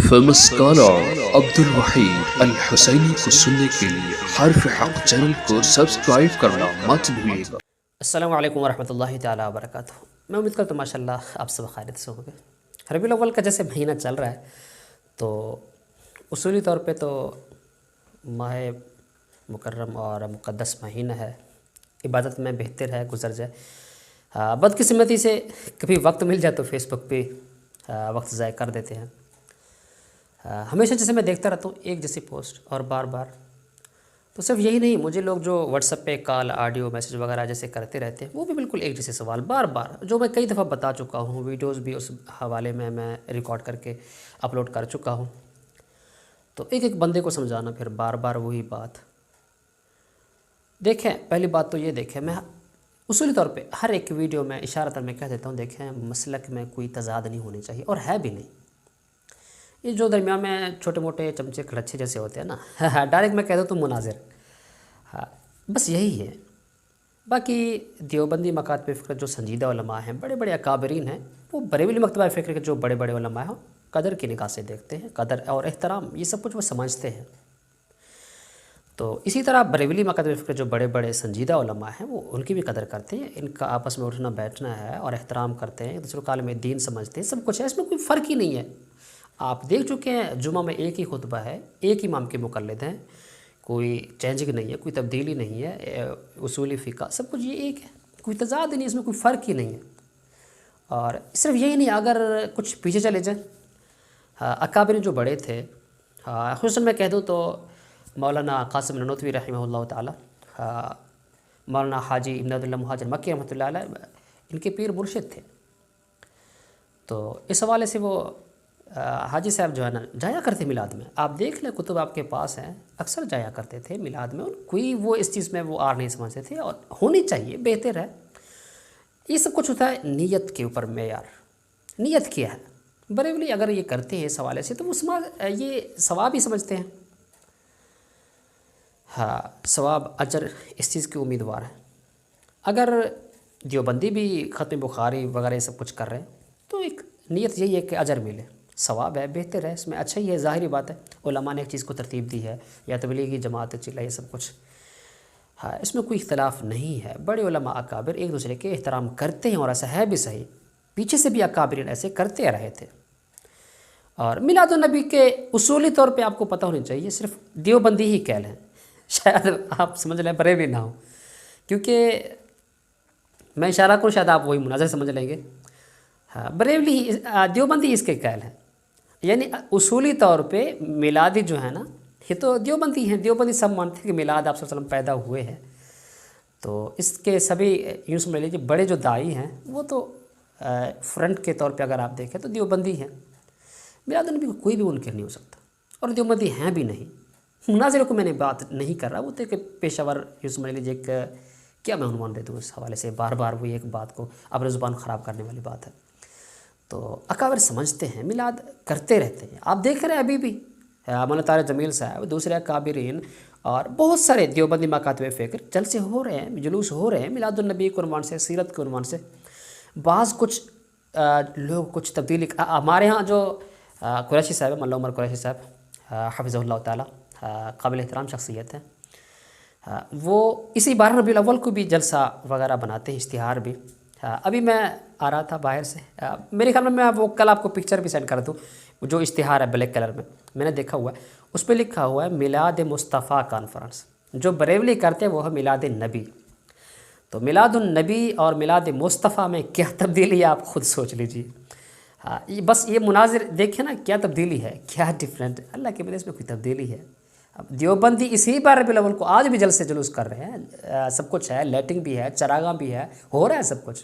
Famous scholar Abdul Waheed अल हुसैनी को सुनने के लिए हर्फ हक चैनल को सब्सक्राइब करना मत भूलिएगा। अस्सलामु अलैकुम वरहमतुल्लाहि ताला वबरकातुहू। मैं उम्मीद करता हूँ माशाल्लाह आप सब खैरियत से होंगे। रबीउल अव्वल का जैसे महीना चल रहा है तो उसूली तौर पे तो माह मुकर्रम और मुक़द्दस महीना है, इबादत में बेहतर है गुजर जाए। बदकिस्मती से कभी वक्त मिल जाए तो फेसबुक पे वक्त ज़ाय कर देते हैं। हमेशा जैसे मैं देखता रहता हूँ एक जैसी पोस्ट और बार बार, तो सिर्फ यही नहीं, मुझे लोग जो व्हाट्सएप पे कॉल ऑडियो मैसेज वगैरह जैसे करते रहते हैं वो भी बिल्कुल एक जैसे सवाल बार बार, जो मैं कई दफ़ा बता चुका हूँ, वीडियोस भी उस हवाले में मैं रिकॉर्ड करके अपलोड कर चुका हूँ। तो एक एक बंदे को समझाना फिर बार बार वही बात। देखें, पहली बात तो ये देखें, मैं उसूली तौर पे हर एक वीडियो में इशारतन में कह देता हूँ, देखें मसलक में कोई तज़ाद नहीं होनी चाहिए और है भी नहीं। ये जो दरमियान में छोटे मोटे चमचे खड़च्छे जैसे होते हैं ना, डायरेक्ट मैं कह दूँ तो मुनाजिर, हाँ बस यही है। बाकी देवबंदी मकातब फ़िक्र जो संजीदा उलमा हैं, बड़े बड़े अकाबरीन हैं, वो बरेलवी मकतबा फ़िक्र के जो बड़े बड़े उलमा हैं कदर की निगाह से देखते हैं, कदर और एहतराम ये सब कुछ वो समझते हैं। तो इसी तरह बरेलवी मकतब फ़िक्र जो बड़े बड़े संजीदा उलमा हैं वो उनकी भी कदर करते हैं, इनका आपस में उठना बैठना है और एहतराम करते हैं, दूसरों काल में दीन समझते हैं, सब कुछ है, इसमें कोई फ़र्क ही नहीं है। आप देख चुके हैं जुमा में एक ही खुतबा है, एक इमाम के मुक़ल्लिद हैं, कोई चेंजिंग नहीं है, कोई तब्दीली नहीं है, उसूली फ़िक़्ह सब कुछ ये एक है, कोई तज़ाद नहीं, इसमें कोई फ़र्क ही नहीं है। और सिर्फ यही नहीं, अगर कुछ पीछे चले जाएँ, अकाबिर जो बड़े थे, खुसूसन मैं कह दूँ तो मौलाना क़ासिम ननोतवी रहमहुल्लाह ताला, मौलाना हाजी इब्न अब्दुल्लाह मुहाजिर मक्की रहमतुल्लाह अलैह, इनके पीर मुर्शिद थे। तो इस हवाले से वो हाजी साहब जो है ना जाया करते मिलाद में, आप देख लें कुतुब आपके पास हैं, अक्सर जाया करते थे मिलाद में, और कोई वो इस चीज़ में वो आर नहीं समझते थे, और होनी चाहिए, बेहतर है। ये सब कुछ होता है नीयत के ऊपर मेयार, नीयत क्या है। बरेलवी अगर ये करते हैं इस हवाले से तो वो ये सवाब ही समझते हैं, हाँ सवाब अजर इस चीज़ की उम्मीदवार है। अगर देवबंदी भी ख़त्म बुखारी वगैरह ये सब कुछ कर रहे हैं तो एक नीयत यही है कि अजर मिले, सवाब है, बेहतर है, इसमें अच्छा ही है, ज़ाहिरी बात है, उलमा ने एक चीज़ को तरतीब दी है या तबलीगी जमात चिल्ला ये सब कुछ, हाँ इसमें कोई इख्तलाफ नहीं है। बड़े उलमा अकाबिर एक दूसरे के एहतराम करते हैं और ऐसा है भी सही, पीछे से भी अकाबिरीन ऐसे करते रहे थे। और मिलादुन नबी के उसूली तौर पे आपको पता होनी चाहिए, सिर्फ देवबंदी ही कहल है, शायद आप समझ लें बरेलवी ना हो, क्योंकि मैं इशारा करूँ शायद आप वही मुनाज़र समझ लेंगे। हाँ बरेलवी देवबंदी इसके कहल है, यानी उसूली तौर पे मिलादी जो है ना, ये तो देवबंदी हैं, देवबंदी सब मानते हैं कि मिलाद आप वसल्लम पैदा हुए हैं। तो इसके सभी यूँ समझ लीजिए बड़े जो दाई हैं वो तो फ्रंट के तौर पे अगर आप देखें तो देवबंदी हैं। मिलाद नबी को कोई भी मुनकिर नहीं हो सकता, और देवबंदी हैं भी नहीं। मुनाज़िर को मैंने बात नहीं कर रहा, वो तो एक पेशावर यूँ समझ लीजिए एक, क्या मैं अनुमान दे दूँ इस हवाले से, बार बार वही एक बात को अपनी ज़ुबान ख़राब करने वाली बात है। तो अकाबिर समझते हैं, मिलाद करते रहते हैं, आप देख रहे हैं अभी भी मौलाना तारिक जमील साहब, दूसरे अकाबिरीन और बहुत सारे देवबंदी मकातब फ़िक्र जलसे हो रहे हैं, जुलूस हो रहे हैं मिलादुन नबी के उन्वान से, सीरत के उन्वान से। बाज़ कुछ लोग कुछ तब्दीली, हमारे यहाँ जो कुरैशी साहब है, मल्ला उमर कुरैशी साहब हफ़िज़हुल्लाह ताला, काबिल एहतराम शख्सियत है, वो इसी 12 रबीउल अव्वल को भी जलसा वगैरह बनाते हैं, इश्तिहार भी। अभी मैं आ रहा था बाहर से, मेरे ख्याल में मैं वो कल आपको पिक्चर भी सेंड कर दूँ, जो इश्तिहार है ब्लैक कलर में मैंने देखा हुआ है, उस पर लिखा हुआ है मिलाद मुस्तफ़ा कॉन्फ्रेंस। जो बरेलवी करते हैं वो है मिलाद नबी। तो मिलादुन नबी और मिलाद मुस्तफ़ा में क्या तब्दीली है आप ख़ुद सोच लीजिए। हाँ ये बस ये मुनाजिर देखें ना, क्या तब्दीली है, क्या डिफरेंट, अल्लाह के बदले इसमें कोई तब्दीली है। अब देवबंदी इसी 12 रबीउल अव्वल को आज भी जलसे जुलूस कर रहे हैं, सब कुछ है, लाइटिंग भी है, चरागा भी है, हो रहा है सब कुछ।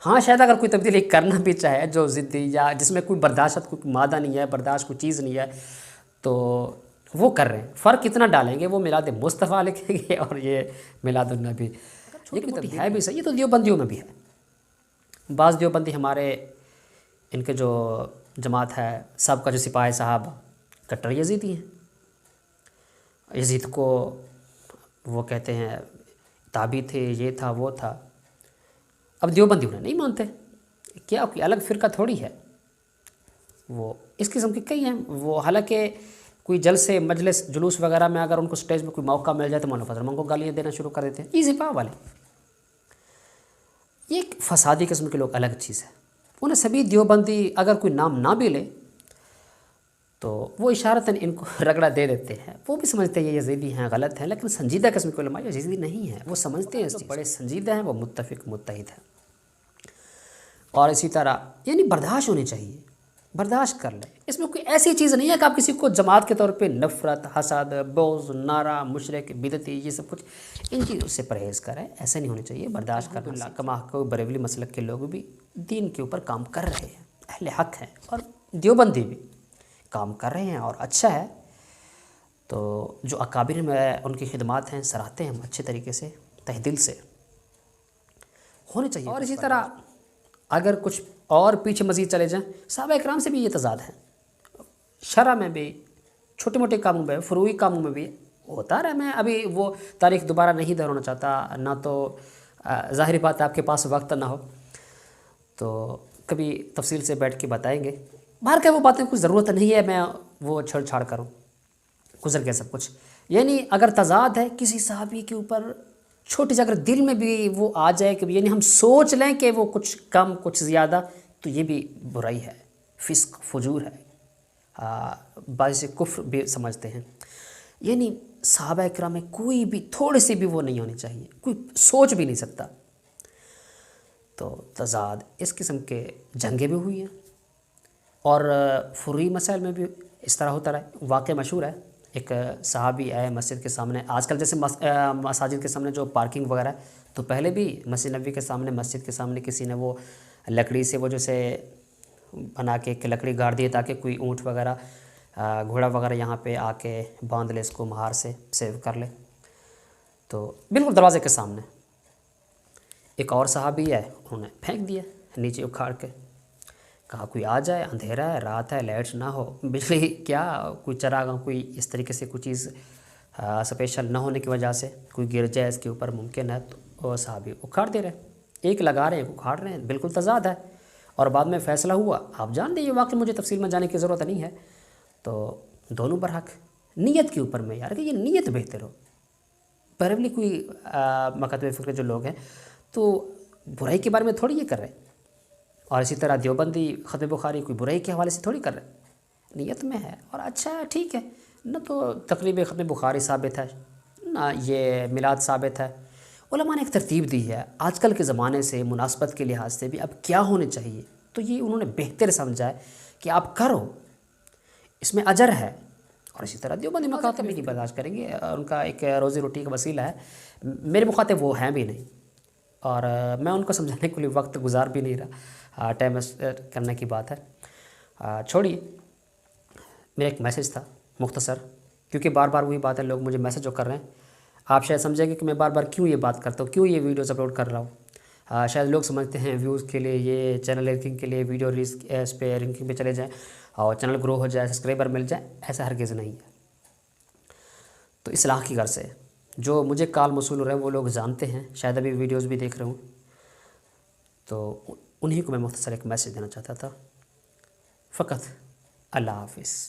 हाँ शायद अगर कोई तब्दीली करना भी चाहे जो ज़िद्दी या जिसमें कोई बर्दाश्त कोई मादा नहीं है, बर्दाश्त कोई चीज़ नहीं है, तो वो कर रहे हैं। फ़र्क कितना डालेंगे, वो मिलाद मुस्तफ़ा लिखेंगे और ये मिलादुन नबी, ये कोई तब्दीली है भी सही, ये तो देवबंदियों में भी है। बाज़ देवबंदी हमारे इनके जो जमात है सब का जो सिपाही साहब कट्टर यजीदी हैं, यजीद को वो कहते हैं ताबी थे, ये था वो था। अब देवबंदी उन्हें नहीं मानते, क्या कोई अलग फ़िरका थोड़ी है, वो اس قسم کے کئی ہیں وہ، حالانکہ کوئی جلسے مجلس جلوس وغیرہ میں اگر ان کو سٹیج پہ کوئی موقع مل جائے تو مولانا فضل کو گالیاں دینا شروع کر دیتے ہیں، ایزی پا والے. یہ ایک فسادی قسم کے لوگ الگ چیز ہے. انہیں سبھی دیوبندی اگر کوئی نام نہ بھی لے تو وہ اشارتاً ان کو رگڑا دے دیتے ہیں. وہ بھی سمجھتے ہیں یہ یزیدی ہیں، غلط ہیں، لیکن سنجیدہ قسم کے علماء یزیدی نہیں ہیں، وہ سمجھتے ہیں اس چیز، بڑے سنجیدہ ہیں، وہ متفق متحد ہیں. اور اسی طرح یعنی برداشت ہونی چاہیے، برداشت کر لیں. اس میں کوئی ایسی چیز نہیں ہے کہ آپ کسی کو جماعت کے طور پہ نفرت، حسد، بغض، نعرہ، مشرک، بدعتی، یہ سب کچھ ان چیزوں سے پرہیز کریں. ایسا نہیں ہونا چاہیے. برداشت کرنا. کما کو بریلوی مسلک کے لوگ بھی دین کے اوپر کام کر رہے ہیں، اہل حق ہیں، اور دیوبندی بھی کام کر رہے ہیں اور اچھا ہے. تو جو اکابر میں ان کی خدمات ہیں سراہتے ہیں ہم اچھے طریقے سے، تہ دل سے ہونے چاہیے. اور اسی طرح اگر کچھ اور پیچھے مزید چلے جائیں، صحابہ اکرام سے بھی یہ تضاد ہے. شرع میں بھی، چھوٹے موٹے کاموں میں، فروعی کاموں میں بھی ہوتا رہا. میں ابھی وہ تاریخ دوبارہ نہیں دہرانا چاہتا، نہ تو ظاہری بات ہے آپ کے پاس وقت نہ ہو تو کبھی تفصیل سے بیٹھ کے بتائیں گے. باہر کے وہ باتیں کچھ ضرورت نہیں ہے میں وہ چھڑ چھاڑ کروں، گزر گیا سب کچھ. یعنی اگر تضاد ہے کسی صحابی کے اوپر چھوٹی سی، اگر دل میں بھی وہ آ جائے کہ یعنی ہم سوچ لیں کہ وہ کچھ کم کچھ زیادہ، تو یہ بھی برائی ہے، فسق، فجور ہے، باعث کفر بھی سمجھتے ہیں. یعنی صحابہ اکرام میں کوئی بھی تھوڑی سی بھی وہ نہیں ہونی چاہیے، کوئی سوچ بھی نہیں سکتا. تو تضاد اس قسم کے جنگیں بھی ہوئی ہیں اور فروعی مسائل میں بھی اس طرح ہوتا رہا. واقعہ مشہور ہے، ایک صحابی آئے مسجد کے سامنے. آج کل جیسے مساجد کے سامنے جو پارکنگ وغیرہ ہے، تو پہلے بھی مسجد نبوی کے سامنے، مسجد کے سامنے کسی نے وہ لکڑی سے وہ جیسے بنا کے ایک لکڑی گاڑ دی تاکہ کوئی اونٹ وغیرہ، گھوڑا وغیرہ یہاں پہ آ کے باندھ لے، اس کو مہار سے سیو کر لے. تو بالکل دروازے کے سامنے ایک اور صحابی ہے، انہوں نے پھینک دیا نیچے اکھاڑ کے. کہا کوئی آ جائے، اندھیرا ہے، رات ہے، لائٹ نہ ہو، بجلی کیا، کوئی چراغاں، کوئی اس طریقے سے کوئی چیز اسپیشل نہ ہونے کی وجہ سے کوئی گر جائے اس کے اوپر ممکن ہے، تو وہ صحابی اکھاڑ دے رہے ہیں. ایک لگا رہے ہیں، ایک اکھاڑ رہے ہیں، بالکل تضاد ہے. اور بعد میں فیصلہ ہوا، آپ جان دیں یہ واقعہ، مجھے تفصیل میں جانے کی ضرورت نہیں ہے. تو دونوں برحق. نیت کے اوپر میں یار کہ یہ نیت بہتر ہو. بریلوی کوئی مکاتب فکر جو لوگ ہیں تو برائی کے بارے میں تھوڑی یہ کر رہے ہیں، اور اسی طرح دیوبندی ختم بخاری کوئی برائی کے حوالے سے تھوڑی کر رہے ہیں. نیت میں ہے اور اچھا ہے، ٹھیک ہے. نہ تو تقریب ختم بخاری ثابت ہے، نہ یہ میلاد ثابت ہے. علماء نے ایک ترتیب دی ہے آج کل کے زمانے سے، مناسبت کے لحاظ سے بھی اب کیا ہونے چاہیے، تو یہ انہوں نے بہتر سمجھا ہے کہ آپ کرو، اس میں اجر ہے. اور اسی طرح دیوبندی مکاتب بھی نہیں برداشت کریں گے، ان کا ایک روزی روٹی کا وسیلہ ہے. میرے مخاطب وہ ہیں بھی نہیں، اور میں ان کو سمجھانے کے لیے وقت گزار بھی نہیں رہا، ٹائم کرنے کی بات ہے. چھوڑیے. میرا ایک میسج تھا مختصر، کیونکہ بار بار وہی بات ہے، لوگ مجھے میسج جو کر رہے ہیں، آپ شاید سمجھیں گے کہ میں بار بار کیوں یہ بات کرتا ہوں، کیوں یہ ویڈیوز اپلوڈ کر رہا ہوں. شاید لوگ سمجھتے ہیں ویوز کے لیے، یہ چینل رینکنگ کے لیے، ویڈیو ریس اس پہ رینکنگ پہ چلے جائیں اور چینل گرو ہو جائے، سبسکرائبر مل جائے. ایسا ہرگز نہیں ہے. تو اصلاح کی غرض سے جو مجھے کال موصول ہو رہے ہیں وہ لوگ جانتے ہیں، شاید ابھی ویڈیوز بھی دیکھ رہے ہوں، تو انہی کو میں مختصر ایک میسج دینا چاہتا تھا فقط. اللہ حافظ.